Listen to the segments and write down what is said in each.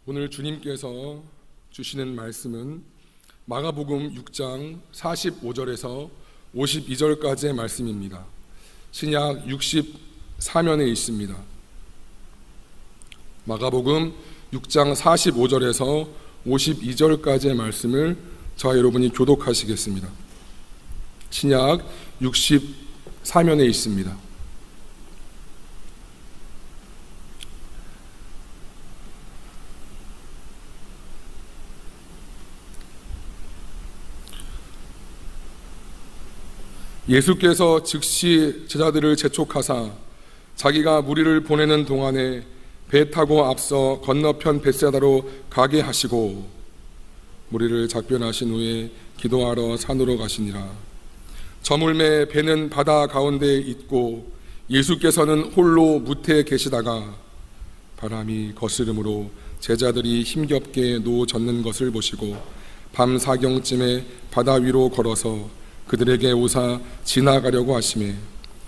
오늘 주님께서 주시는 말씀은 마가복음 6장 45절에서 52절까지의 말씀입니다. 신약 64면에 있습니다. 마가복음 6장 45절에서 52절까지의 말씀을 저와 여러분이 교독하시겠습니다. 신약 64면에 있습니다. 예수께서 즉시 제자들을 재촉하사 자기가 무리를 보내는 동안에 배 타고 앞서 건너편 벳세다로 가게 하시고 무리를 작별하신 후에 기도하러 산으로 가시니라. 저물매 배는 바다 가운데에 있고 예수께서는 홀로 무태에 계시다가 바람이 거스름으로 제자들이 힘겹게 누워졌는 것을 보시고 밤 사경쯤에 바다 위로 걸어서 그들에게 오사 지나가려고 하시매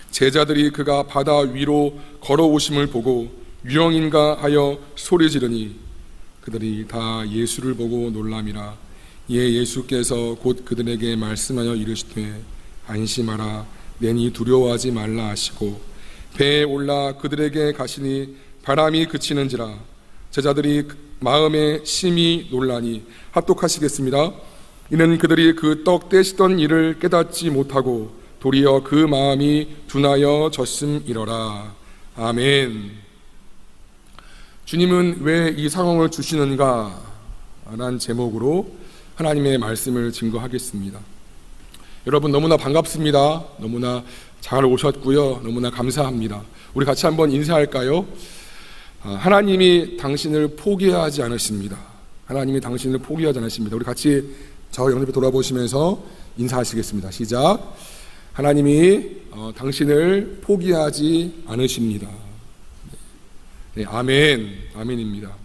제자들이 그가 바다 위로 걸어오심을 보고 유령인가 하여 소리 지르니 그들이 다 예수를 보고 놀람이라. 이에 예수께서 곧 그들에게 말씀하여 이르시되 안심하라 내니 두려워하지 말라 하시고 배에 올라 그들에게 가시니 바람이 그치는지라. 제자들이 마음에 심히 놀라니 합독하시겠습니다. 이는 그들이 그 떡 떼시던 일을 깨닫지 못하고 도리어 그 마음이 둔하여 졌음이러라. 아멘. 주님은 왜 이 상황을 주시는가? 라는 제목으로 하나님의 말씀을 증거하겠습니다. 여러분 너무나 반갑습니다. 너무나 잘 오셨고요. 너무나 감사합니다. 우리 같이 한번 인사할까요? 하나님이 당신을 포기하지 않으십니다. 하나님이 당신을 포기하지 않으십니다. 우리 같이 저 영접에 돌아보시면서 인사하시겠습니다. 시작. 하나님이 당신을 포기하지 않으십니다. 네, 아멘. 아멘입니다.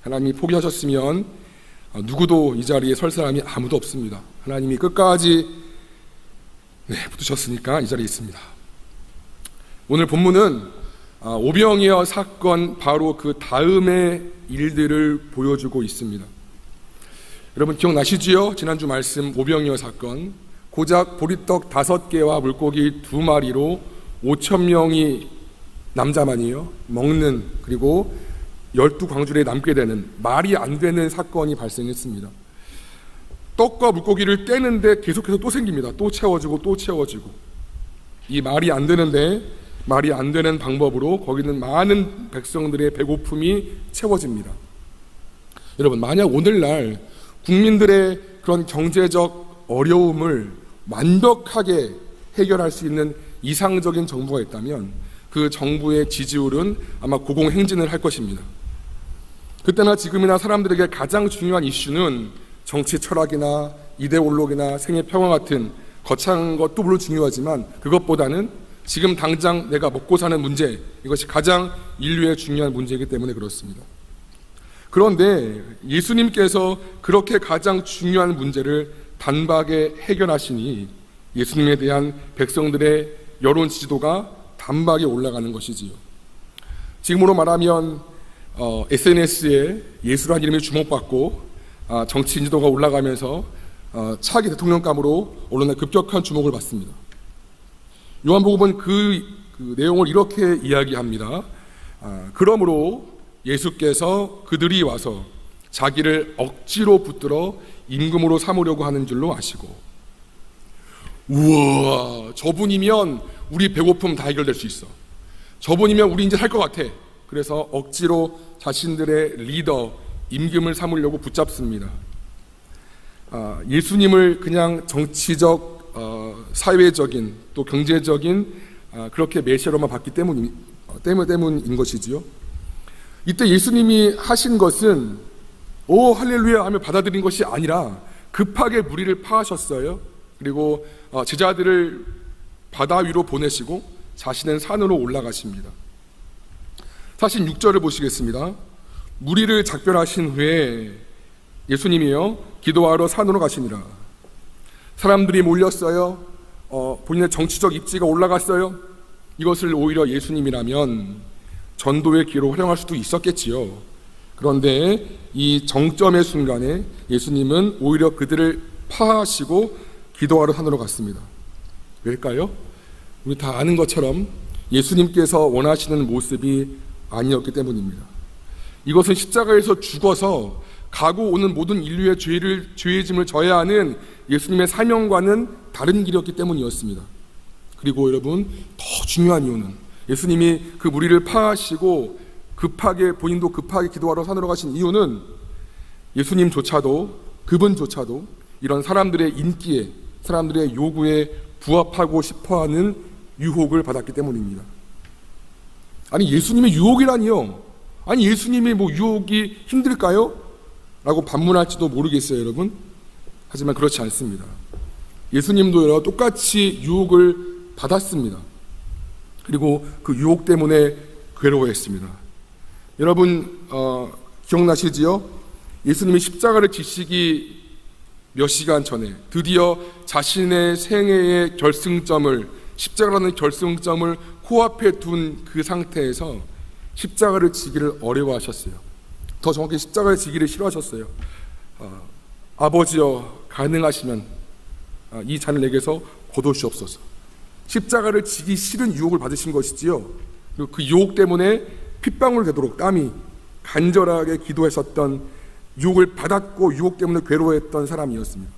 하나님이 포기하셨으면 누구도 이 자리에 설 사람이 아무도 없습니다. 하나님이 끝까지 붙으셨으니까 이 자리에 있습니다. 오늘 본문은 오병이어 사건 바로 그 다음의 일들을 보여주고 있습니다. 여러분 기억나시지요? 지난주 말씀 오병이어 사건, 고작 보리떡 5개와 물고기 2마리로 5,000명이 남자만이요 먹는, 그리고 12광주리에 남게 되는 말이 안 되는 사건이 발생했습니다. 떡과 물고기를 떼는데 계속해서 또 생깁니다. 또 채워지고 또 채워지고. 이 말이 안 되는데 말이 안 되는 방법으로 거기는 많은 백성들의 배고픔이 채워집니다. 여러분 만약 오늘날 국민들의 그런 경제적 어려움을 완벽하게 해결할 수 있는 이상적인 정부가 있다면 그 정부의 지지율은 아마 고공행진을 할 것입니다. 그때나 지금이나 사람들에게 가장 중요한 이슈는 정치 철학이나 이데올로기나 생애 평화 같은 거창한 것도 물론 중요하지만 그것보다는 지금 당장 내가 먹고 사는 문제, 이것이 가장 인류의 중요한 문제이기 때문에 그렇습니다. 그런데 예수님께서 그렇게 가장 중요한 문제를 단박에 해결하시니 예수님에 대한 백성들의 여론 지지도가 단박에 올라가는 것이지요. 지금으로 말하면 SNS에 예수라는 이름이 주목받고 정치 인지도가 올라가면서 차기 대통령감으로 언론에 급격한 주목을 받습니다. 요한복음은 그 내용을 이렇게 이야기합니다. 그러므로 예수께서 그들이 와서 자기를 억지로 붙들어 임금으로 삼으려고 하는 줄로 아시고, 우와, 저분이면 우리 배고픔 다 해결될 수 있어. 저분이면 우리 이제 살 것 같아. 그래서 억지로 자신들의 리더 임금을 삼으려고 붙잡습니다. 예수님을 그냥 정치적, 사회적인 또 경제적인 그렇게 메시아로만 봤기 때문인 것이지요. 이때 예수님이 하신 것은 오 할렐루야 하며 받아들인 것이 아니라 급하게 무리를 파하셨어요. 그리고 제자들을 바다 위로 보내시고 자신은 산으로 올라가십니다. 46절을 보시겠습니다. 무리를 작별하신 후에 예수님이요 기도하러 산으로 가시니라. 사람들이 몰렸어요. 본인의 정치적 입지가 올라갔어요. 이것을 오히려 예수님이라면 전도의 기로 활용할 수도 있었겠지요. 그런데 이 정점의 순간에 예수님은 오히려 그들을 파하시고 기도하러 산으로 갔습니다. 왜일까요? 우리 다 아는 것처럼 예수님께서 원하시는 모습이 아니었기 때문입니다. 이것은 십자가에서 죽어서 가고 오는 모든 인류의 죄의 짐을 져야 하는 예수님의 사명과는 다른 길이었기 때문이었습니다. 그리고 여러분, 더 중요한 이유는 예수님이 그 무리를 파하시고 본인도 급하게 기도하러 산으로 가신 이유는 예수님조차도, 그분조차도 이런 사람들의 인기에, 사람들의 요구에 부합하고 싶어하는 유혹을 받았기 때문입니다. 아니, 예수님의 유혹이라니요? 아니, 예수님이 유혹이 힘들까요? 라고 반문할지도 모르겠어요, 여러분. 하지만 그렇지 않습니다. 예수님도 똑같이 유혹을 받았습니다. 그리고 그 유혹 때문에 괴로워했습니다. 여러분, 기억나시지요? 예수님이 십자가를 지시기 몇 시간 전에 드디어 자신의 생애의 십자가라는 결승점을 코앞에 둔 그 상태에서 십자가를 지기를 어려워하셨어요. 더 정확히 십자가를 지기를 싫어하셨어요. 아버지여, 가능하시면 이 잔을 내게서 거두시옵소서. 십자가를 지기 싫은 유혹을 받으신 것이지요. 그리고 그 유혹 때문에 핏방울 되도록 땀이 간절하게 기도했었던, 유혹을 받았고 유혹 때문에 괴로워했던 사람이었습니다.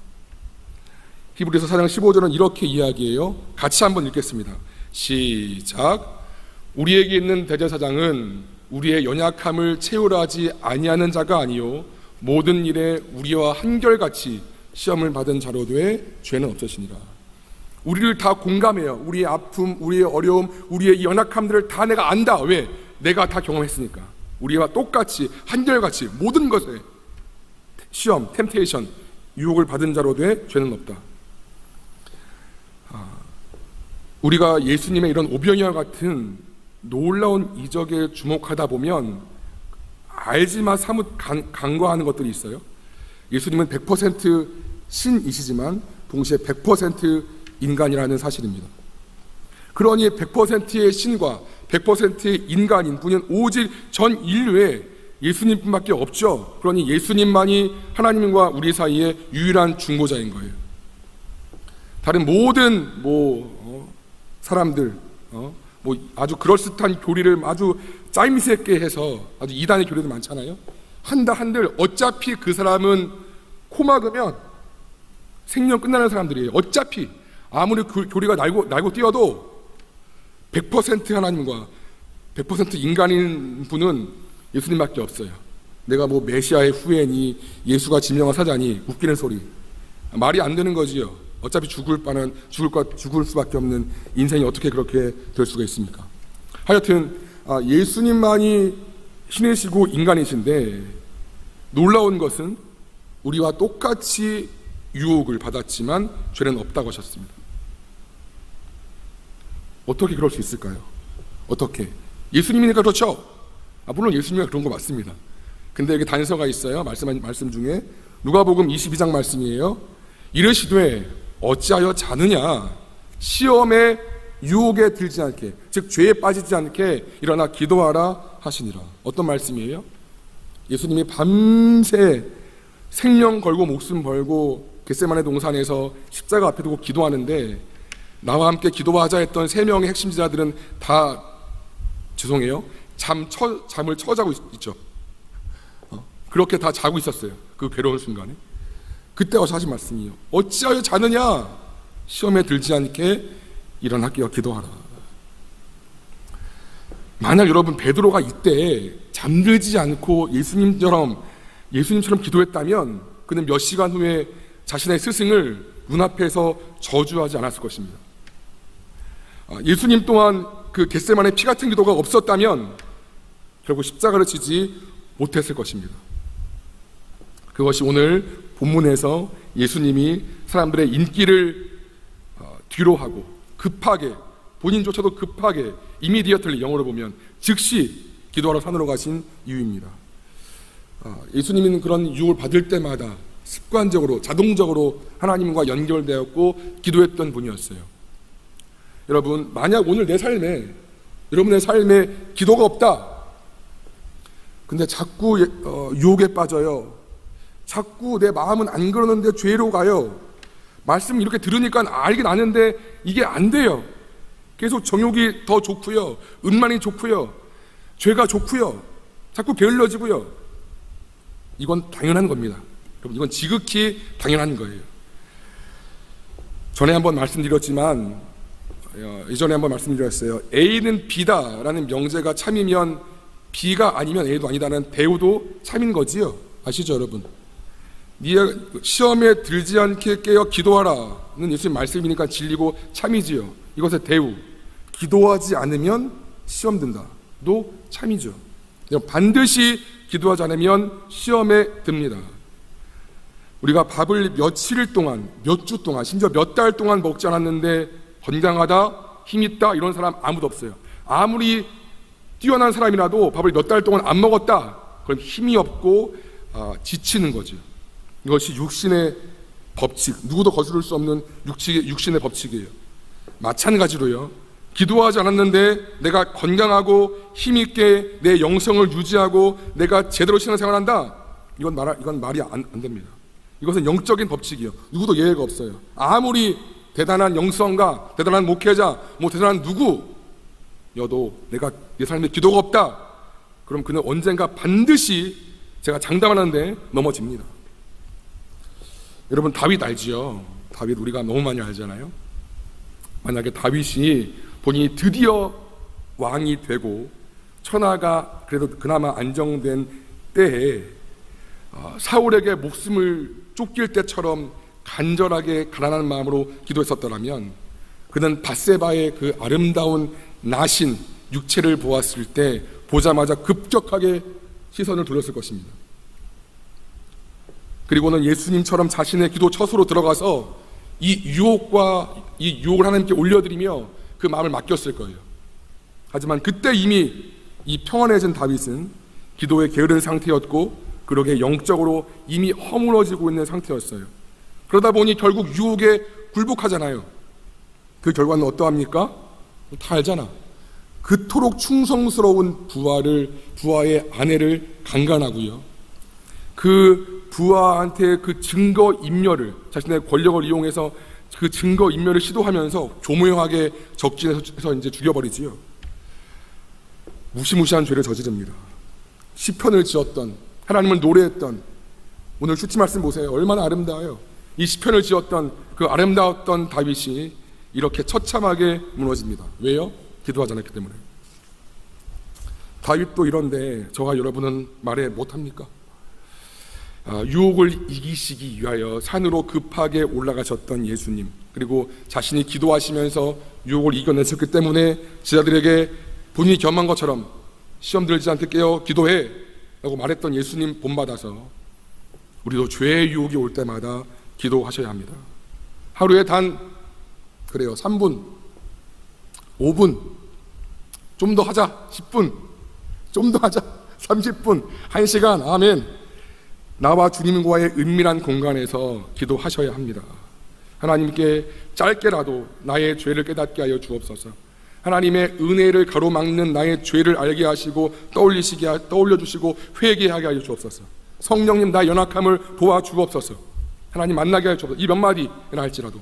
히브리서 4장 15절은 이렇게 이야기해요. 같이 한번 읽겠습니다. 시작. 우리에게 있는 대제사장은 우리의 연약함을 채우려 하지 아니하는 자가 아니요 모든 일에 우리와 한결같이 시험을 받은 자로 돼 죄는 없으시니라. 우리를 다 공감해요. 우리의 아픔, 우리의 어려움, 우리의 연약함들을 다 내가 안다. 왜? 내가 다 경험했으니까. 우리와 똑같이 한결같이 모든 것에 시험, 템테이션, 유혹을 받은 자로 돼 죄는 없다. 우리가 예수님의 이런 오병이와 같은 놀라운 이적에 주목하다 보면 알지만 사뭇 간과하는 것들이 있어요. 예수님은 100% 신이시지만 동시에 100% 인간이라는 사실입니다. 그러니 100%의 신과 100%의 인간인 분은 오직 전 인류에 예수님뿐밖에 없죠. 그러니 예수님만이 하나님과 우리 사이의 유일한 중보자인 거예요. 다른 모든 사람들 아주 그럴듯한 교리를 아주 짜임새 있게 해서 아주 이단의 교리도 많잖아요. 한들 어차피 그 사람은 코 막으면 생명 끝나는 사람들이에요. 어차피 아무리 그 교리가 날고 뛰어도 100% 하나님과 100% 인간인 분은 예수님밖에 없어요. 내가 메시아의 후예니 예수가 진정한 사자니 웃기는 소리. 말이 안 되는 거지요. 어차피 죽을 수밖에 없는 인생이 어떻게 그렇게 될 수가 있습니까? 하여튼 예수님만이 신이시고 인간이신데 놀라운 것은 우리와 똑같이 유혹을 받았지만 죄는 없다고 하셨습니다. 어떻게 그럴 수 있을까요? 어떻게? 예수님이니까 그렇죠. 물론 예수님이 그런 거 맞습니다. 근데 여기 단서가 있어요. 말씀 중에 누가복음 22장 말씀이에요. 이르시되 어찌하여 자느냐, 시험에 유혹에 들지 않게, 즉 죄에 빠지지 않게 일어나 기도하라 하시니라. 어떤 말씀이에요? 예수님이 밤새 생명 걸고 목숨 걸고 겟세마네 동산에서 십자가 앞에 두고 기도하는데 나와 함께 기도하자 했던 3명의 핵심지자들은 다 죄송해요, 잠을 쳐자고 있죠. 그렇게 다 자고 있었어요. 그 괴로운 순간에. 그때 와서 하신 말씀이에요. 어찌하여 자느냐, 시험에 들지 않게 일어나 기도하라. 만약 여러분 베드로가 이때 잠들지 않고 예수님처럼 기도했다면 그는 몇 시간 후에 자신의 스승을 눈앞에서 저주하지 않았을 것입니다. 예수님 또한 그 겟세마네 피 같은 기도가 없었다면 결국 십자가를 지지 못했을 것입니다. 그것이 오늘 본문에서 예수님이 사람들의 인기를 뒤로하고 급하게, 본인조차도 급하게, 이미디어틀리, 영어로 보면 즉시 기도하러 산으로 가신 이유입니다. 예수님은 그런 유혹을 받을 때마다 습관적으로, 자동적으로 하나님과 연결되었고 기도했던 분이었어요. 여러분, 만약 오늘 여러분의 삶에 기도가 없다, 근데 자꾸 유혹에 빠져요. 자꾸 내 마음은 안 그러는데 죄로 가요. 말씀 이렇게 들으니까 알긴 아는데 이게 안 돼요. 계속 정욕이 더 좋고요, 음란이 좋고요, 죄가 좋고요, 자꾸 게을러지고요. 이건 당연한 겁니다. 여러분, 이건 지극히 당연한 거예요. 전에 한번 말씀드렸지만, 이전에 한번 말씀드렸어요. A는 B다라는 명제가 참이면 B가 아니면 A도 아니다는 대우도 참인 거지요. 아시죠, 여러분? 네가 시험에 들지 않게 깨어 기도하라는 예수님 말씀이니까 진리고 참이지요. 이것의 대우. 기도하지 않으면 시험 든다도 참이죠. 반드시 기도하지 않으면 시험에 듭니다. 우리가 밥을 며칠 동안, 몇 주 동안, 심지어 몇 달 동안 먹지 않았는데 건강하다, 힘있다 이런 사람 아무도 없어요. 아무리 뛰어난 사람이라도 밥을 몇 달 동안 안 먹었다, 그럼 힘이 없고 지치는 거죠. 이것이 육신의 법칙, 누구도 거스를 수 없는 육신의 법칙이에요. 마찬가지로요, 기도하지 않았는데 내가 건강하고 힘있게 내 영성을 유지하고 내가 제대로 신앙생활한다, 이건 말이 안 됩니다. 이것은 영적인 법칙이에요. 누구도 예외가 없어요. 아무리 대단한 영성가, 대단한 목회자, 대단한 누구여도 내가 내 삶에 기도가 없다, 그럼 그는 언젠가 반드시 제가 장담하는데 넘어집니다. 여러분, 다윗 알지요? 다윗 우리가 너무 많이 알잖아요. 만약에 다윗이 본인이 드디어 왕이 되고 천하가 그래도 그나마 안정된 때에 사울에게 목숨을 쫓길 때처럼 간절하게 가난한 마음으로 기도했었더라면 그는 밧세바의 그 아름다운 나신 육체를 보았을 때 보자마자 급격하게 시선을 돌렸을 것입니다. 그리고는 예수님처럼 자신의 기도 처소로 들어가서 이 유혹을 하나님께 올려드리며 그 마음을 맡겼을 거예요. 하지만 그때 이미 이 평안해진 다윗은 기도에 게으른 상태였고 그러게 영적으로 이미 허물어지고 있는 상태였어요. 그러다 보니 결국 유혹에 굴복하잖아요. 그 결과는 어떠합니까? 다 알잖아. 그토록 충성스러운 부하의 아내를 강간하고요, 그 부하한테 그 증거 인멸을, 자신의 권력을 이용해서 그 증거 인멸을 시도하면서 조무용하게 적진해서 이제 죽여버리지요. 무시무시한 죄를 저지릅니다. 시편을 지었던, 하나님을 노래했던, 오늘 슈티 말씀 보세요. 얼마나 아름다워요. 이 시편을 지었던 그 아름다웠던 다윗이 이렇게 처참하게 무너집니다. 왜요? 기도하지 않았기 때문에. 다윗도 이런데 저와 여러분은 말해 못합니까? 유혹을 이기시기 위하여 산으로 급하게 올라가셨던 예수님, 그리고 자신이 기도하시면서 유혹을 이겨내셨기 때문에 제자들에게 본인이 겸한 것처럼 시험 들지 않게 깨어 기도해 라고 말했던 예수님 본받아서 우리도 죄의 유혹이 올 때마다 기도하셔야 합니다. 하루에 단 3분, 5분, 좀 더 하자 10분, 좀 더 하자 30분, 1시간, 아멘. 나와 주님과의 은밀한 공간에서 기도하셔야 합니다. 하나님께 짧게라도 나의 죄를 깨닫게 하여 주옵소서. 하나님의 은혜를 가로막는 나의 죄를 알게 하시고 떠올려주시고 회개하게 하여 주옵소서. 성령님, 나의 연약함을 도와주옵소서. 하나님 만나게 하여 주옵소서. 이 몇 마디나 할지라도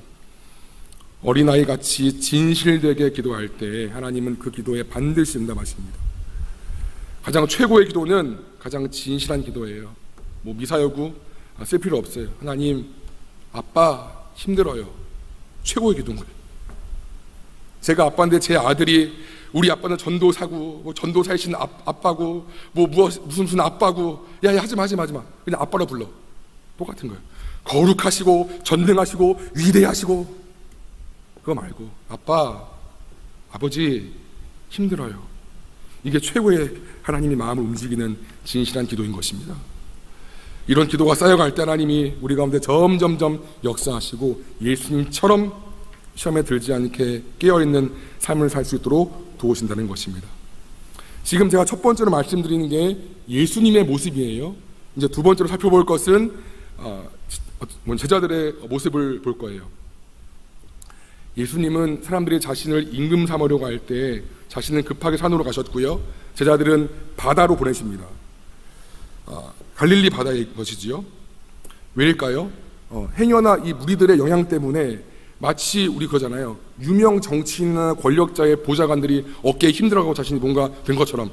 어린아이같이 진실되게 기도할 때 하나님은 그 기도에 반드시 응답하십니다. 가장 최고의 기도는 가장 진실한 기도예요. 미사여구 쓸 필요 없어요. 하나님, 아빠 힘들어요. 최고의 기도인 거예요. 제가 아빠인데 제 아들이, 우리 아빠는 전도사고 전도사이신 아빠고 무슨 아빠고, 야 하지마 그냥 아빠로 불러. 똑같은 거예요. 거룩하시고 전능하시고 위대하시고, 그거 말고 아빠, 아버지 힘들어요. 이게 최고의 하나님이 마음을 움직이는 진실한 기도인 것입니다. 이런 기도가 쌓여갈 때 하나님이 우리 가운데 점점점 역사하시고 예수님처럼 시험에 들지 않게 깨어있는 삶을 살 수 있도록 도우신다는 것입니다. 지금 제가 첫 번째로 말씀드리는 게 예수님의 모습이에요. 이제 두 번째로 살펴볼 것은 제자들의 모습을 볼 거예요. 예수님은 사람들이 자신을 임금 삼으려고 할 때 자신은 급하게 산으로 가셨고요, 제자들은 바다로 보내십니다. 갈릴리 바다의 것이지요. 왜일까요? 행여나 이 무리들의 영향 때문에 마치 우리 그러잖아요. 유명 정치인이나 권력자의 보좌관들이 어깨에 힘들어가고 자신이 뭔가 된 것처럼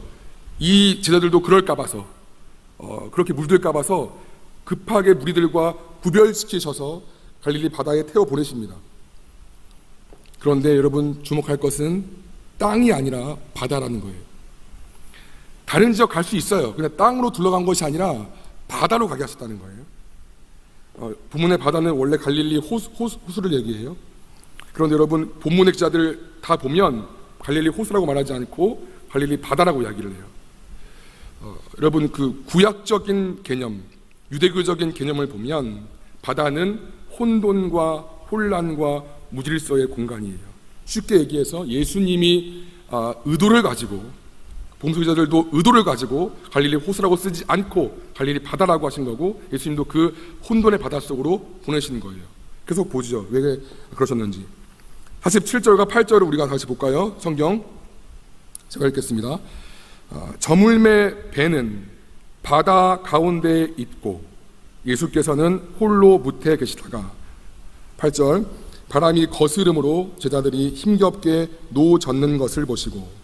이 제자들도 그럴까 봐서 그렇게 물들까 봐서 급하게 무리들과 구별시키셔서 갈릴리 바다에 태워 보내십니다. 그런데 여러분 주목할 것은 땅이 아니라 바다라는 거예요. 다른 지역 갈 수 있어요. 그냥 땅으로 둘러간 것이 아니라 바다로 가게 하셨다는 거예요. 본문의 바다는 원래 갈릴리 호수를 얘기해요. 그런데 여러분 본문의 기자들 다 보면 갈릴리 호수라고 말하지 않고 갈릴리 바다라고 이야기를 해요. 여러분 그 구약적인 개념, 유대교적인 개념을 보면 바다는 혼돈과 혼란과 무질서의 공간이에요. 쉽게 얘기해서 예수님이 의도를 가지고 복음서 기자들도 의도를 가지고 갈릴리 호수라고 쓰지 않고 갈릴리 바다라고 하신 거고 예수님도 그 혼돈의 바다 속으로 보내시는 거예요. 계속 보죠. 왜 그러셨는지. 47절과 8절을 우리가 다시 볼까요? 성경 제가 읽겠습니다. 저물매 배는 바다 가운데에 있고 예수께서는 홀로 무태에 계시다가 8절 바람이 거스름으로 제자들이 힘겹게 노 젓는 것을 보시고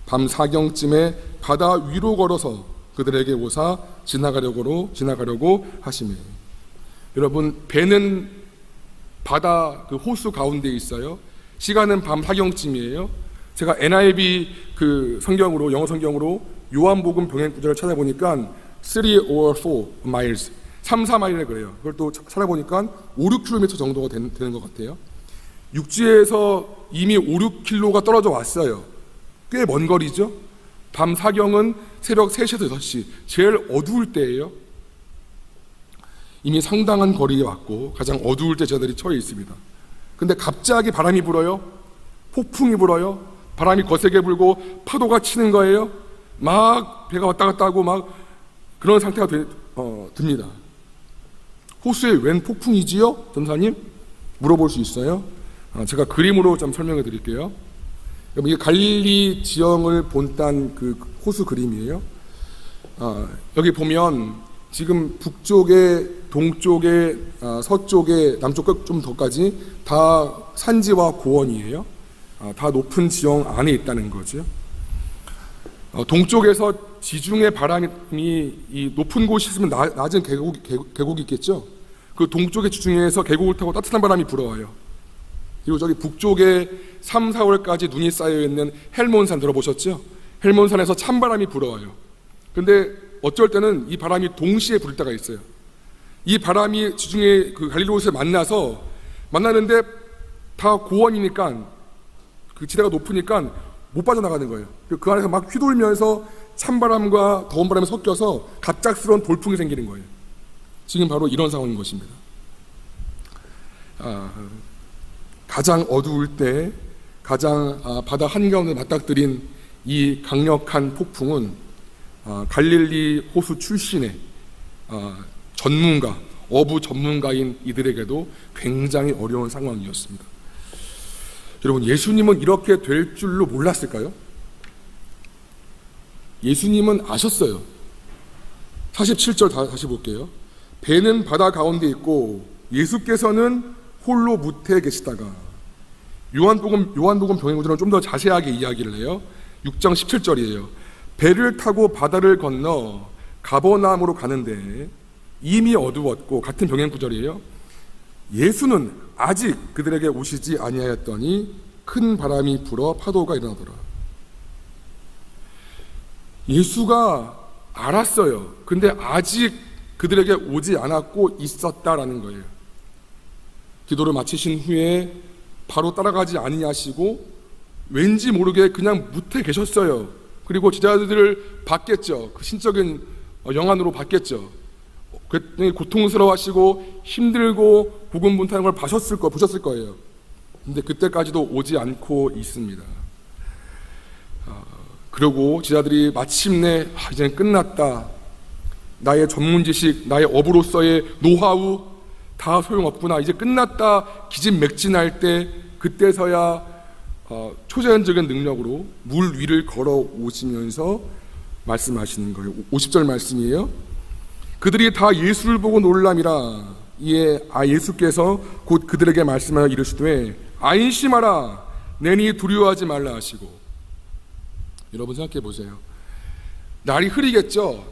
밤 사경쯤에 바다 위로 걸어서 그들에게 오사 지나가려고 하시매. 여러분 배는 바다 그 호수 가운데 있어요. 시간은 밤 사경쯤이에요. 제가 NIV 그 성경으로 영어 성경으로 요한복음 병행 구절을 찾아보니까 3 or 4 miles 3-4마일을 그래요. 그걸 또 찾아보니까 5-6km 정도가 되는 것 같아요. 육지에서 이미 5-6km가 떨어져 왔어요. 꽤 먼 거리죠. 밤 사경은 새벽 3시에서 6시 제일 어두울 때예요. 이미 상당한 거리에 왔고 가장 어두울 때 제자들이 처해 있습니다. 근데 갑자기 바람이 불어요. 폭풍이 불어요. 바람이 거세게 불고 파도가 치는 거예요. 막 배가 왔다 갔다 하고 막 그런 상태가 듭니다. 호수에 웬 폭풍이지요? 전사님? 물어볼 수 있어요? 제가 그림으로 좀 설명해 드릴게요. 이게 갈릴리 지형을 본딴 그 호수 그림이에요. 여기 보면 지금 북쪽에, 동쪽에, 서쪽에, 남쪽 끝 좀 더까지 다 산지와 고원이에요. 다 높은 지형 안에 있다는 거죠. 동쪽에서 지중해 바람이 이 높은 곳이 있으면 낮은 계곡이 있겠죠. 그 동쪽의 지중해에서 계곡을 타고 따뜻한 바람이 불어와요. 그리고 저기 북쪽에 3, 4월까지 눈이 쌓여있는 헬몬산 들어보셨죠? 헬몬산에서 찬바람이 불어와요. 근데 어쩔 때는 이 바람이 동시에 불 때가 있어요. 이 바람이 지중해 그 갈릴리 호수에 만나는데 다 고원이니까 그 지대가 높으니까 못 빠져나가는 거예요. 그 안에서 막 휘돌면서 찬바람과 더운 바람이 섞여서 갑작스러운 돌풍이 생기는 거예요. 지금 바로 이런 상황인 것입니다. 가장 어두울 때 가장 바다 한가운데 맞닥뜨린 이 강력한 폭풍은 갈릴리 호수 출신의 전문가, 어부 전문가인 이들에게도 굉장히 어려운 상황이었습니다. 여러분 예수님은 이렇게 될 줄로 몰랐을까요? 예수님은 아셨어요. 47절 다시 볼게요. 배는 바다 가운데 있고 예수께서는 홀로 무태에 계시다가 요한복음 병행구절은 좀 더 자세하게 이야기를 해요. 6장 17절이에요. 배를 타고 바다를 건너 가버나움으로 가는데 이미 어두웠고 같은 병행구절이에요. 예수는 아직 그들에게 오시지 아니하였더니 큰 바람이 불어 파도가 일어나더라. 예수가 알았어요. 근데 아직 그들에게 오지 않았고 있었다라는 거예요. 기도를 마치신 후에 바로 따라가지 아니하시고 왠지 모르게 그냥 무태 계셨어요. 그리고 제자들을 봤겠죠. 그 신적인 영안으로 봤겠죠. 굉장히 고통스러워하시고 힘들고 고군분투하는 걸 보셨을 거예요. 근데 그때까지도 오지 않고 있습니다. 그리고 제자들이 마침내 이제는 끝났다. 나의 전문 지식, 나의 어부로서의 노하우 다 소용없구나. 이제 끝났다. 기진맥진할 때 그때서야 초자연적인 능력으로 물 위를 걸어 오시면서 말씀하시는 거예요. 50절 말씀이에요. 그들이 다 예수를 보고 놀람이라. 이에 예수께서 곧 그들에게 말씀하여 이르시되 안심하라, 내니 두려워하지 말라 하시고. 여러분 생각해 보세요. 날이 흐리겠죠.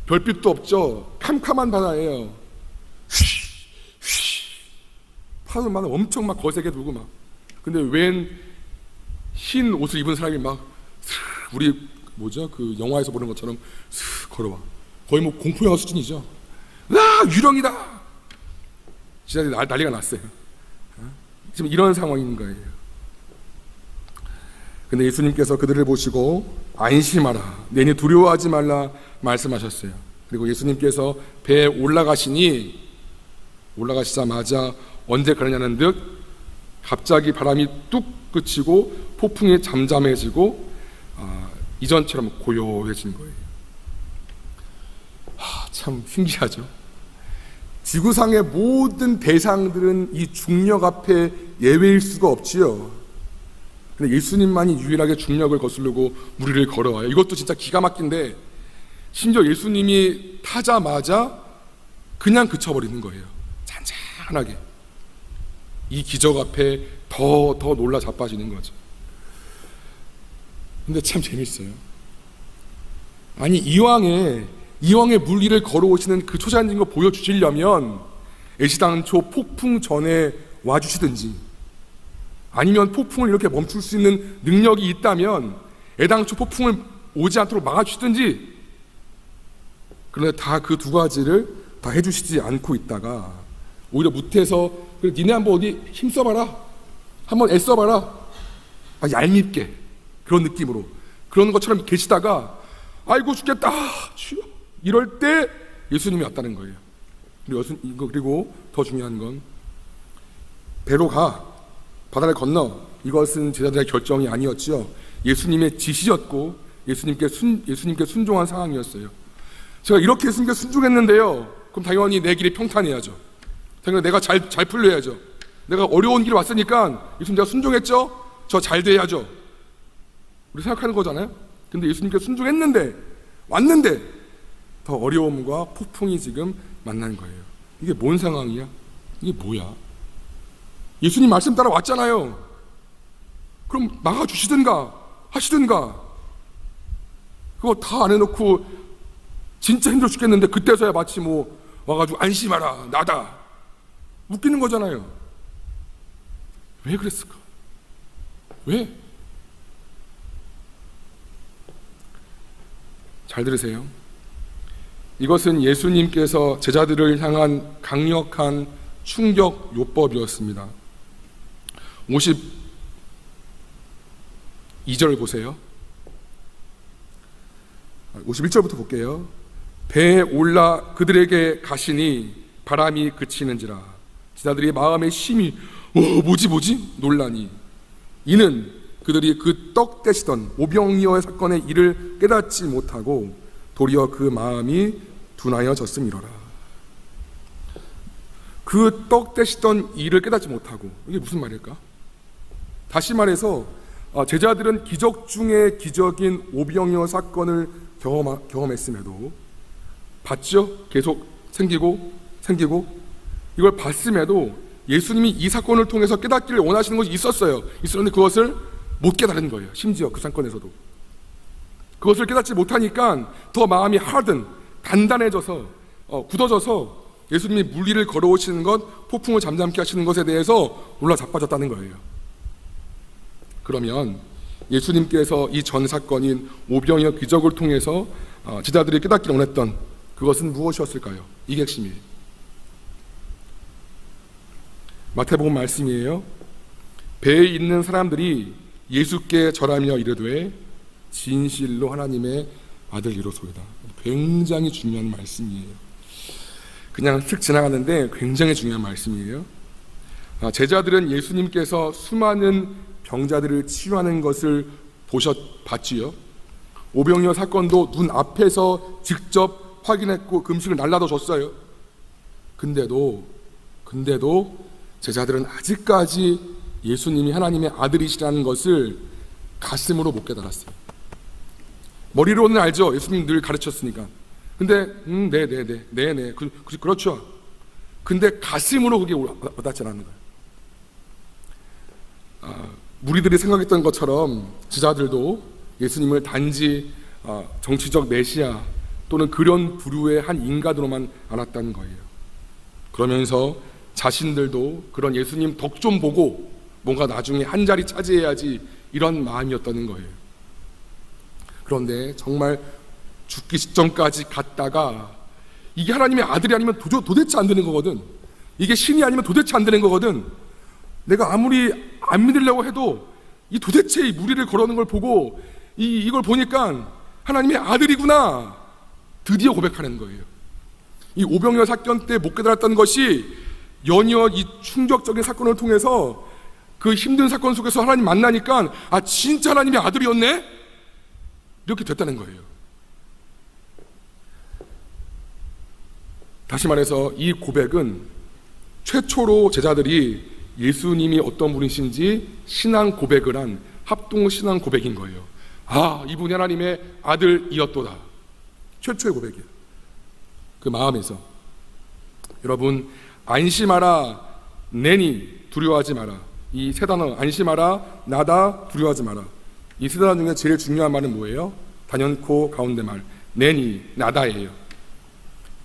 별빛도 없죠. 캄캄한 바다예요. 파도만 엄청 막 거세게 불고 막. 근데 웬 흰 옷을 입은 사람이 막 우리 그 영화에서 보는 것처럼 슥 걸어와. 거의 뭐 공포영화 수준이죠. 유령이다. 진짜 난리가 났어요. 지금 이런 상황인 거예요. 근데 예수님께서 그들을 보시고 안심하라, 내니 두려워하지 말라 말씀하셨어요. 그리고 예수님께서 배에 올라가시자마자 언제 그러냐는 듯 갑자기 바람이 뚝 그치고 폭풍이 잠잠해지고 이전처럼 고요해진 거예요. 참 신기하죠. 지구상의 모든 대상들은 이 중력 앞에 예외일 수가 없지요. 근데 예수님만이 유일하게 중력을 거스르고 무리를 걸어와요. 이것도 진짜 기가 막힌데, 심지어 예수님이 타자마자 그냥 그쳐버리는 거예요. 잔잔하게. 이 기적 앞에 더 놀라 자빠지는 거죠. 근데 참 재밌어요. 아니, 이왕에 물리를 걸어오시는 그 초자연적인 거 보여주시려면 애시당초 폭풍 전에 와주시든지, 아니면 폭풍을 이렇게 멈출 수 있는 능력이 있다면 애당초 폭풍을 오지 않도록 막아주시든지. 그런데 다 그 두 가지를 다 해주시지 않고 있다가 오히려 무태서 니네 한번 어디 힘써봐라, 한번 애써봐라, 얄밉게 그런 느낌으로 그런 것처럼 계시다가 아이고 죽겠다 주여, 이럴 때 예수님이 왔다는 거예요. 그리고 더 중요한 건 배로 가, 바다를 건너. 이것은 제자들의 결정이 아니었지요. 예수님의 지시였고 예수님께 순종한 상황이었어요. 제가 이렇게 예수님께 순종했는데요, 그럼 당연히 내 길이 평탄해야죠. 당연히 내가 잘 풀려야죠. 내가 어려운 길을 왔으니까 예수님 제가 순종했죠? 저 잘 돼야죠. 우리 생각하는 거잖아요. 근데 예수님께 순종했는데, 왔는데 더 어려움과 폭풍이 지금 만난 거예요. 이게 뭔 상황이야? 이게 뭐야? 예수님 말씀 따라 왔잖아요. 그럼 막아주시든가 하시든가. 그거 다 안 해놓고 진짜 힘들어 죽겠는데 그때서야 마치 와가지고 안심하라, 나다, 웃기는 거잖아요. 왜 그랬을까? 왜? 잘 들으세요. 이것은 예수님께서 제자들을 향한 강력한 충격 요법이었습니다. 52절 보세요. 51절부터 볼게요. 배에 올라 그들에게 가시니 바람이 그치는지라. 제자들이 마음에 심히 뭐지 놀라니, 이는 그들이 그 떡 떼시던 오병이어의 사건의 일을 깨닫지 못하고 도리어 그 마음이 둔하여졌음이로라. 그 떡 떼시던 일을 깨닫지 못하고, 이게 무슨 말일까? 다시 말해서 제자들은 기적 중에 기적인 오병이어 사건을 경험했음에도, 봤죠? 계속 생기고 이걸 봤음에도 예수님이 이 사건을 통해서 깨닫기를 원하시는 것이 있었는데 그것을 못 깨달은 거예요. 심지어 그 사건에서도 그것을 깨닫지 못하니까 더 마음이 단단해져서 굳어져서 예수님이 물리를 걸어오시는 것, 폭풍을 잠잠케 하시는 것에 대해서 놀라 자빠졌다는 거예요. 그러면 예수님께서 이 전 사건인 오병이어 기적을 통해서 제자들이 깨닫기를 원했던 그것은 무엇이었을까요? 이게 핵심이에요. 마태복음 말씀이에요. 배에 있는 사람들이 예수께 절하며 이르되 진실로 하나님의 아들이로소이다. 굉장히 중요한 말씀이에요. 그냥 슥 지나가는데 굉장히 중요한 말씀이에요. 제자들은 예수님께서 수많은 병자들을 치유하는 것을 봤지요. 오병이어 사건도 눈 앞에서 직접 확인했고 금식을 날라도 줬어요. 근데도 제자들은 아직까지 예수님이 하나님의 아들이시라는 것을 가슴으로 못 깨달았어요. 머리로는 알죠. 예수님 늘 가르쳤으니까. 근데 네네 그렇죠. 근데 가슴으로 그게 와닿지 않는 거예요. 무리들이 생각했던 것처럼 제자들도 예수님을 단지 정치적 메시아 또는 그런 부류의 한 인간으로만 알았다는 거예요. 그러면서 자신들도 그런 예수님 덕 좀 보고 뭔가 나중에 한 자리 차지해야지 이런 마음이었다는 거예요. 그런데 정말 죽기 직전까지 갔다가 이게 하나님의 아들이 아니면 도대체 안 되는 거거든. 이게 신이 아니면 도대체 안 되는 거거든. 내가 아무리 안 믿으려고 해도 이 도대체 이 무리를 걸어오는 걸 보고 이걸 보니까 하나님의 아들이구나 드디어 고백하는 거예요. 이 오병이어 사건 때 못 깨달았던 것이 연이어 이 충격적인 사건을 통해서 그 힘든 사건 속에서 하나님 만나니까 진짜 하나님의 아들이었네? 이렇게 됐다는 거예요. 다시 말해서 이 고백은 최초로 제자들이 예수님이 어떤 분이신지 신앙 고백을 한 합동 신앙 고백인 거예요. 이분이 하나님의 아들이었도다. 최초의 고백이에요. 그 마음에서. 여러분, 안심하라, 내니 두려워하지 마라. 이 세 단어, 안심하라, 나다, 두려워하지 마라. 이 세 단어 중에 제일 중요한 말은 뭐예요? 단연코 가운데 말, 내니, 나다예요.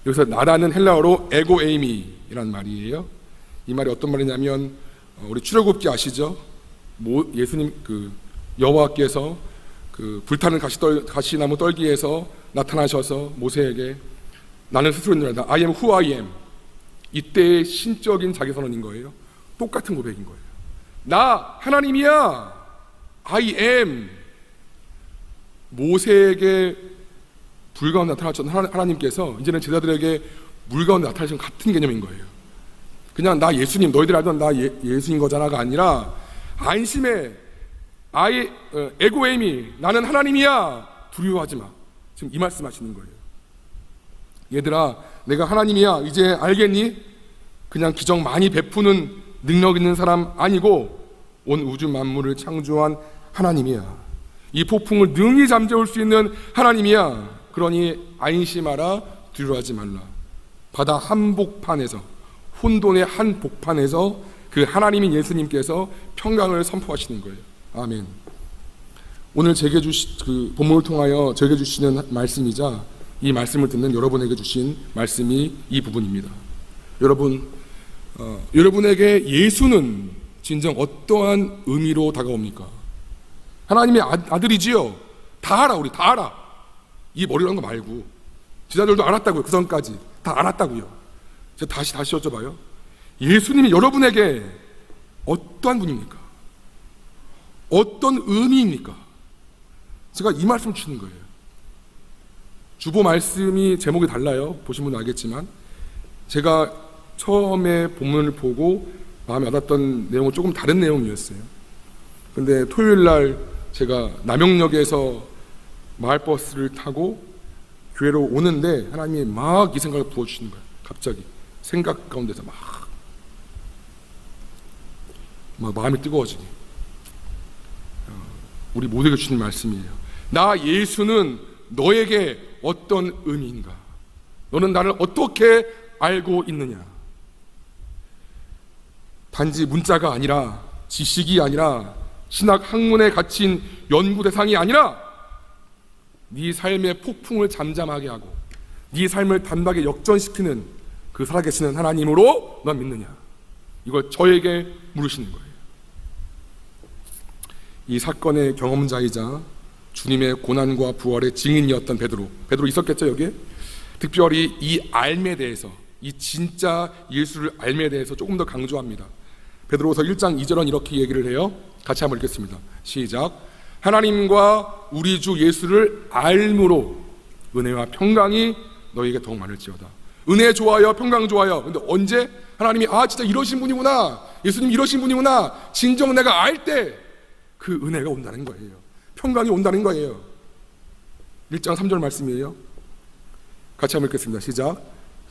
여기서 나다는 헬라어로 에고에이미라는 말이에요. 이 말이 어떤 말이냐면 우리 출애굽기 아시죠? 예수님 여호와께서 불타는 가시나무 떨기에서 나타나셔서 모세에게 나는 스스로 인정한다. I am who I am. 이때의 신적인 자기선언인 거예요. 똑같은 고백인 거예요. 나 하나님이야. I am. 모세에게 불 가운데 나타나셨던 하나님께서 이제는 제자들에게 물 가운데 나타나신 같은 개념인 거예요. 그냥 나 예수님, 너희들 알던 나 예수인 거잖아가 아니라 안심해. 에고에이미, 나는 하나님이야. 두려워하지 마. 지금 이 말씀 하시는 거예요. 얘들아, 내가 하나님이야. 이제 알겠니? 그냥 기적 많이 베푸는 능력 있는 사람 아니고 온 우주 만물을 창조한 하나님이야. 이 폭풍을 능히 잠재울 수 있는 하나님이야. 그러니 안심하라, 두려워하지 말라. 바다 한복판에서, 혼돈의 한복판에서 그 하나님인 예수님께서 평강을 선포하시는 거예요. 아멘. 오늘 제게 본문을 통하여 제게 주시는 말씀이자 이 말씀을 듣는 여러분에게 주신 말씀이 이 부분입니다. 여러분에게 예수는 진정 어떠한 의미로 다가옵니까? 하나님의 아들이지요. 다 알아, 우리 다 알아. 이 머리로 한 거 말고 제자들도 알았다고요. 그 전까지 다 알았다고요. 제가 다시 여쭤봐요. 예수님이 여러분에게 어떠한 분입니까? 어떤 의미입니까? 제가 이 말씀 주는 거예요. 주보 말씀이 제목이 달라요. 보신 분은 알겠지만 제가 처음에 본문을 보고 마음에 와닿았던 내용은 조금 다른 내용이었어요. 근데 토요일 날 제가 남영역에서 마을버스를 타고 교회로 오는데 하나님이 막 이 생각을 부어주시는 거예요. 갑자기 생각 가운데서 막 마음이 뜨거워지게 우리 모두에게 주신 말씀이에요. 나 예수는 너에게 어떤 의미인가? 너는 나를 어떻게 알고 있느냐? 단지 문자가 아니라 지식이 아니라 신학 학문에 갇힌 연구 대상이 아니라 네 삶의 폭풍을 잠잠하게 하고 네 삶을 단박에 역전시키는 그 살아계시는 하나님으로 넌 믿느냐? 이걸 저에게 물으시는 거예요. 이 사건의 경험자이자 주님의 고난과 부활의 증인이었던 베드로 있었겠죠, 여기에? 특별히 이 알매 대해서, 이 진짜 예수를 알매 대해서 조금 더 강조합니다. 베드로서 1장 2절은 이렇게 얘기를 해요. 같이 한번 읽겠습니다. 시작. 하나님과 우리 주 예수를 알므로 은혜와 평강이 너에게 더욱 많을지어다. 은혜 좋아요, 평강 좋아요. 근데 언제 하나님이 진짜 이러신 분이구나, 예수님 이러신 분이구나, 진정 내가 알 때 그 은혜가 온다는 거예요. 평강이 온다는 거예요. 1장 3절 말씀이에요. 같이 한번 읽겠습니다. 시작.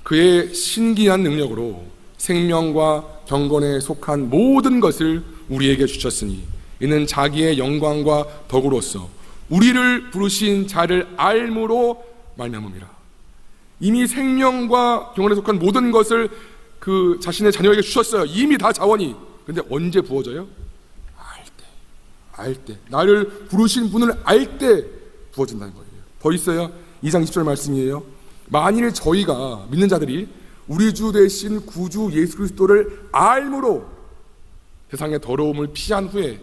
그의 신기한 능력으로 생명과 경건에 속한 모든 것을 우리에게 주셨으니 이는 자기의 영광과 덕으로서 우리를 부르신 자를 알므로 말미암음이라. 이미 생명과 영혼에 속한 모든 것을 그 자신의 자녀에게 주셨어요. 이미 다 자원이. 근데 언제 부어져요? 알 때. 나를 부르신 분을 알 때 부어진다는 거예요. 더 있어요. 2장 20절 말씀이에요. 만일 저희가 믿는 자들이 우리 주 되신 구주 예수 그리스도를 알므로 세상의 더러움을 피한 후에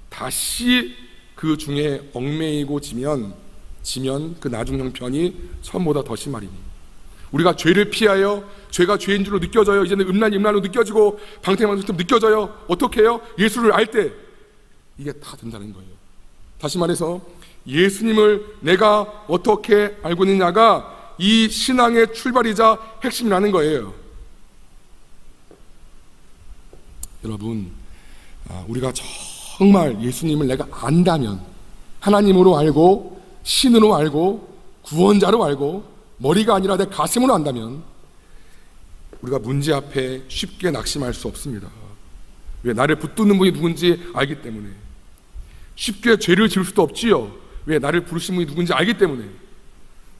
다시 그 중에 얽매이고 지면 그 나중 형편이 처음보다 더 심하리니. 우리가 죄를 피하여 죄가 죄인 줄로 느껴져요. 이제는 음란으로 느껴지고 방탕한 느껴져요. 어떻게 해요? 예수를 알 때 이게 다 된다는 거예요. 다시 말해서 예수님을 내가 어떻게 알고 있느냐가 이 신앙의 출발이자 핵심이라는 거예요. 여러분, 우리가 정말 예수님을 내가 안다면, 하나님으로 알고 신으로 알고 구원자로 알고 머리가 아니라 내 가슴으로 안다면 우리가 문제 앞에 쉽게 낙심할 수 없습니다. 왜? 나를 붙드는 분이 누군지 알기 때문에. 쉽게 죄를 지을 수도 없지요. 왜? 나를 부르신 분이 누군지 알기 때문에.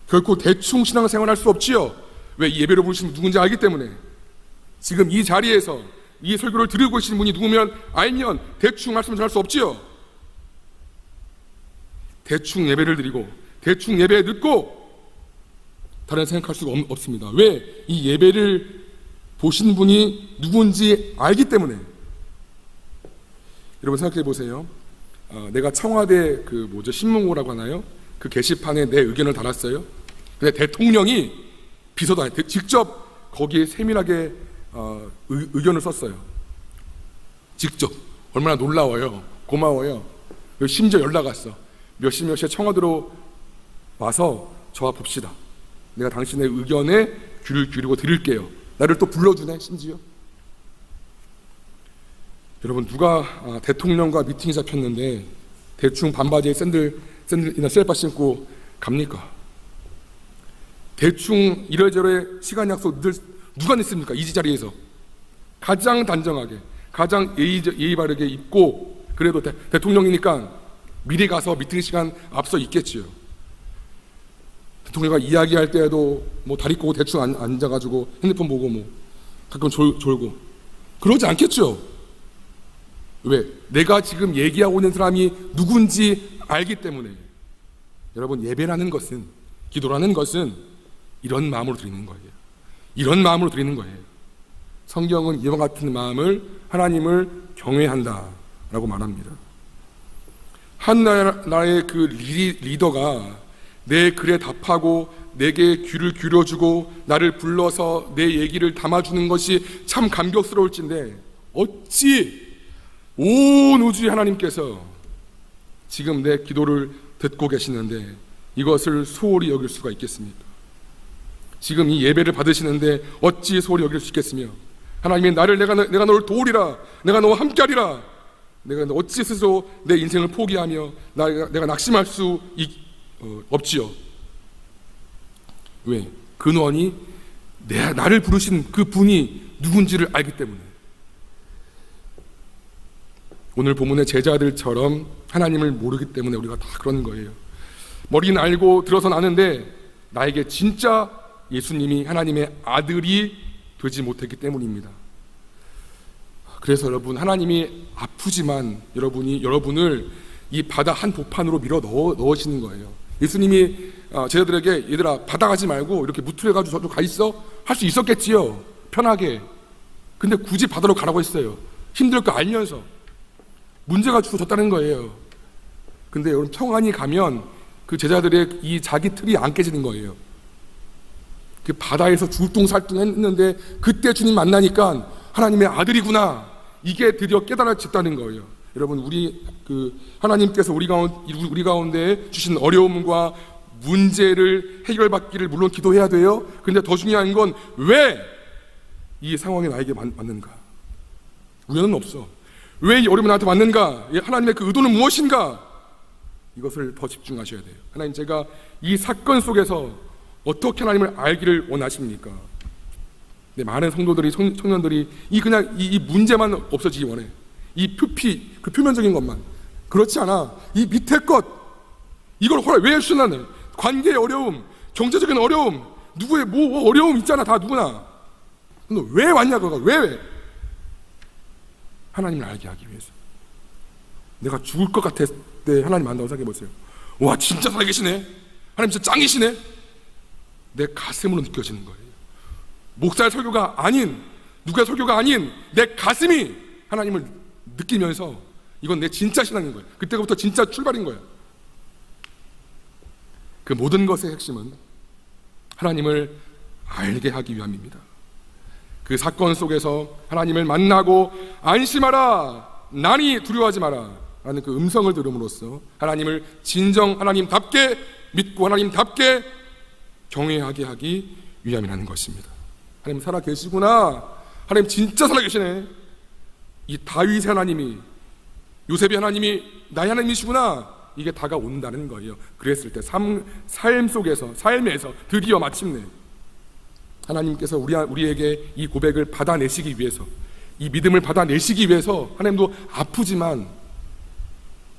결코 대충 신앙생활 할 수 없지요. 왜? 이 예배를 부르신 분이 누군지 알기 때문에. 지금 이 자리에서 이 설교를 들고 계신 분이 누구면 알면 대충 말씀을 전할 수 없지요. 대충 예배를 드리고 대충 예배에 늦고 다른 생각할 수가 없습니다. 왜? 이 예배를 보신 분이 누군지 알기 때문에. 여러분 생각해 보세요. 내가 청와대 신문고라고 하나요? 그 게시판에 내 의견을 달았어요. 근데 대통령이 비서도 아니고 직접 거기에 세밀하게 의견을 썼어요. 직접. 얼마나 놀라워요. 고마워요. 심지어 연락 왔어. 몇 시에 청와대로 와서 저와 봅시다. 내가 당신의 의견에 귀를 기울이고 드릴게요. 나를 또 불러주네. 심지어. 여러분, 누가 대통령과 미팅이 잡혔는데 대충 반바지에 샌들이나 셀바 신고 갑니까? 대충 이래저래 시간 약속 누가 냈습니까? 이 자리에서 가장 단정하게, 가장 예의 바르게 입고, 그래도 대통령이니까 미리 가서 미팅 시간 앞서 있겠지요. 대통령과 이야기할 때에도 뭐 다리 꼬고 대충 앉아가지고 핸드폰 보고 뭐 가끔 졸고 그러지 않겠죠. 왜? 내가 지금 얘기하고 있는 사람이 누군지 알기 때문에. 여러분, 예배라는 것은, 기도라는 것은 이런 마음으로 드리는 거예요. 이런 마음으로 드리는 거예요. 성경은 이와 같은 마음을, 하나님을 경외한다 라고 말합니다. 한 나라의 그 리더가 내 글에 답하고 내게 귀를 기울여주고 나를 불러서 내 얘기를 담아주는 것이 참 감격스러울진데, 어찌 온 우주의 하나님께서 지금 내 기도를 듣고 계시는데 이것을 소홀히 여길 수가 있겠습니까? 지금 이 예배를 받으시는데 어찌 소홀히 여길 수 있겠으며, 하나님이 내가 너를 도우리라, 내가 너와 함께하리라, 내가 어찌 스스로 내 인생을 포기하며 내가 낙심할 수 없지요. 왜? 근원이 나를 부르신 그 분이 누군지를 알기 때문에. 오늘 본문의 제자들처럼 하나님을 모르기 때문에 우리가 다 그런 거예요. 머리는 알고 들어서는 아는데 나에게 진짜 예수님이 하나님의 아들이 되지 못했기 때문입니다. 그래서 여러분, 하나님이 아프지만 여러분을 이 바다 한 보판으로 밀어 넣으시는 거예요. 예수님이 제자들에게 얘들아 바다 가지 말고 이렇게 무트려가지고 저쪽 가 있어? 할 수 있었겠지요, 편하게. 근데 굳이 바다로 가라고 했어요. 힘들 거 알면서. 문제가 주어졌다는 거예요. 근데 여러분, 평안히 가면 그 제자들의 이 자기 틀이 안 깨지는 거예요. 그 바다에서 줄뚱살뚱 했는데 그때 주님 만나니까 하나님의 아들이구나, 이게 드디어 깨달아졌다는 거예요. 여러분, 하나님께서 우리 가운데 주신 어려움과 문제를 해결받기를 물론 기도해야 돼요. 근데 더 중요한 건 왜 이 상황이 나에게 왔는가? 우연은 없어. 왜 이 어려움이 나한테 왔는가? 하나님의 그 의도는 무엇인가? 이것을 더 집중하셔야 돼요. 하나님, 제가 이 사건 속에서 어떻게 하나님을 알기를 원하십니까? 많은 성도들이, 청년들이 그냥 이 문제만 없어지기 원해. 이 그 표면적인 것만. 그렇지 않아. 이 밑에 것, 이걸 왜 주시나네? 관계의 어려움, 경제적인 어려움, 누구의 뭐 어려움 있잖아. 다 누구나. 너 왜 왔냐 그거. 왜? 하나님을 알게 하기 위해서. 내가 죽을 것 같을 때 하나님 만나고 생각해 보세요. 와, 진짜 살아계시네. 하나님 진짜 짱이시네. 내 가슴으로 느껴지는 거예요. 목사의 설교가 아닌, 누구의 설교가 아닌 내 가슴이 하나님을 느끼면서 이건 내 진짜 신앙인 거예요. 그때부터 진짜 출발인 거예요. 그 모든 것의 핵심은 하나님을 알게 하기 위함입니다. 그 사건 속에서 하나님을 만나고 안심하라, 난이 두려워하지 마라 라는 그 음성을 들음으로써 하나님을 진정 하나님답게 믿고 하나님답게 경외하게 하기 위함이라는 것입니다. 하나님 살아 계시구나, 하나님 진짜 살아 계시네, 이 다윗의 하나님이, 요셉의 하나님이 나의 하나님이시구나, 이게 다가온다는 거예요. 그랬을 때 삶 속에서, 삶에서 드디어 마침내 하나님께서 우리에게 이 고백을 받아내시기 위해서, 이 믿음을 받아내시기 위해서 하나님도 아프지만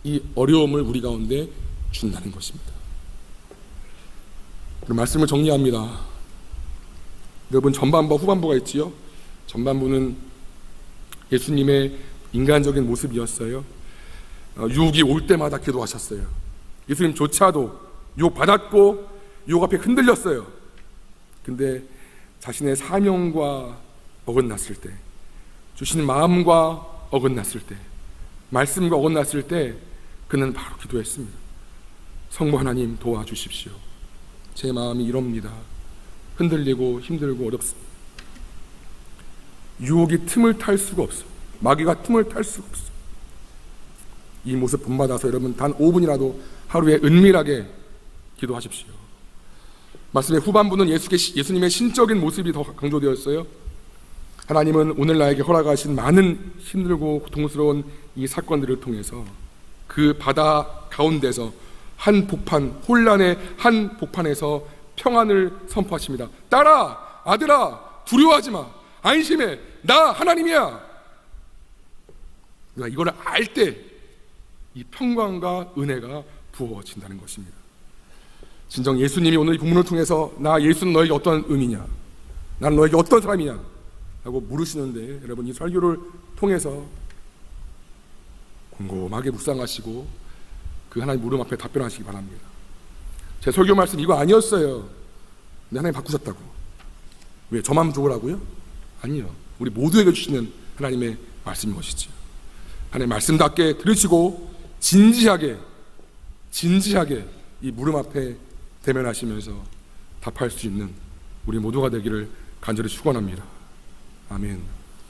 이 어려움을 우리 가운데 준다는 것입니다. 그럼 말씀을 정리합니다. 여러분, 전반부와 후반부가 있지요. 전반부는 예수님의 인간적인 모습이었어요. 유혹이 올 때마다 기도하셨어요. 예수님조차도 유혹받았고 유혹 앞에 흔들렸어요. 근데 자신의 사명과 어긋났을 때, 주신 마음과 어긋났을 때, 말씀과 어긋났을 때 그는 바로 기도했습니다. 성부 하나님 도와주십시오. 제 마음이 이럽니다. 흔들리고 힘들고 어렵습니다. 유혹이 틈을 탈 수가 없어. 마귀가 틈을 탈 수가 없어. 이 모습 본받아서 여러분 단 5분이라도 하루에 은밀하게 기도하십시오. 말씀의 후반부는 예수님의 신적인 모습이 더 강조되었어요. 하나님은 오늘 나에게 허락하신 많은 힘들고 고통스러운 이 사건들을 통해서 그 바다 가운데서 한 복판, 혼란의 한 복판에서 평안을 선포하십니다. 딸아, 아들아, 두려워하지 마. 안심해. 나 하나님이야. 이걸 알 때 이 평강과 은혜가 부어진다는 것입니다. 진정 예수님이 오늘 이 본문을 통해서 나 예수는 너에게 어떤 의미냐, 나는 너에게 어떤 사람이냐 라고 물으시는데, 여러분 이 설교를 통해서 곰곰하게 묵상하시고 그 하나님 물음 앞에 답변하시기 바랍니다. 제 설교 말씀 이거 아니었어요. 근데 하나님 바꾸셨다고. 왜? 저만 좋으라고요? 아니요. 우리 모두에게 주시는 하나님의 말씀인 것이죠. 하나님 말씀답게 들으시고 진지하게 이 물음 앞에 대면하시면서 답할 수 있는 우리 모두가 되기를 간절히 축원합니다. 아멘.